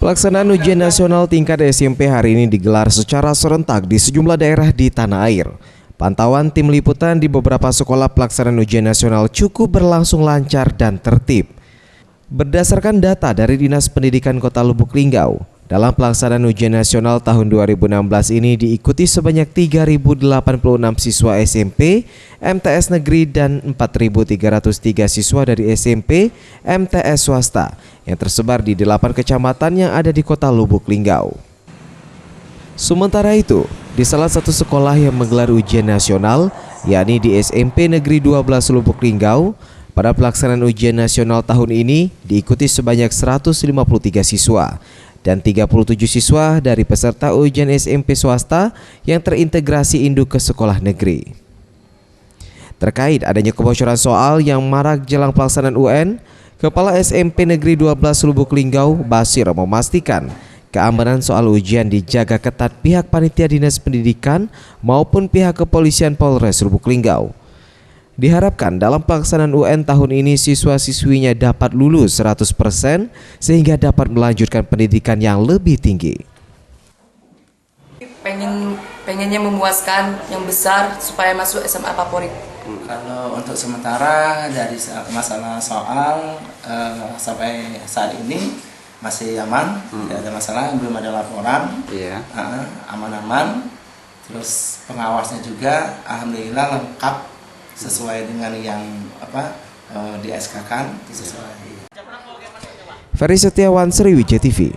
Pelaksanaan ujian nasional tingkat SMP hari ini digelar secara serentak di sejumlah daerah di tanah air. Pantauan tim liputan di beberapa sekolah pelaksanaan ujian nasional cukup berlangsung lancar dan tertib. Berdasarkan data dari Dinas Pendidikan Kota Lubuk Linggau, dalam pelaksanaan ujian nasional tahun 2016 ini diikuti sebanyak 3.086 siswa SMP, MTS negeri dan 4.303 siswa dari SMP, MTS swasta yang tersebar di 8 kecamatan yang ada di Kota Lubuk Linggau. Sementara itu, di salah satu sekolah yang menggelar ujian nasional, yakni di SMP Negeri 12 Lubuk Linggau, pada pelaksanaan ujian nasional tahun ini diikuti sebanyak 153 siswa dan 37 siswa dari peserta ujian SMP swasta yang terintegrasi induk ke sekolah negeri. Terkait adanya kebocoran soal yang marak jelang pelaksanaan UN, Kepala SMP Negeri 12 Lubuk Linggau, Basir, memastikan keamanan soal ujian dijaga ketat pihak panitia Dinas Pendidikan maupun pihak kepolisian Polres Lubuk Linggau. Diharapkan dalam pelaksanaan UN tahun ini siswa-siswinya dapat lulus 100% sehingga dapat melanjutkan pendidikan yang lebih tinggi. Pengennya memuaskan yang besar supaya masuk SMA favorit. Kalau untuk sementara dari masalah soal sampai saat ini masih aman, tidak ada masalah, belum ada laporan, aman-aman. Terus pengawasnya juga alhamdulillah lengkap sesuai dengan yang di SK-kan sesuai. Ferry Setiawan, Sriwijaya TV.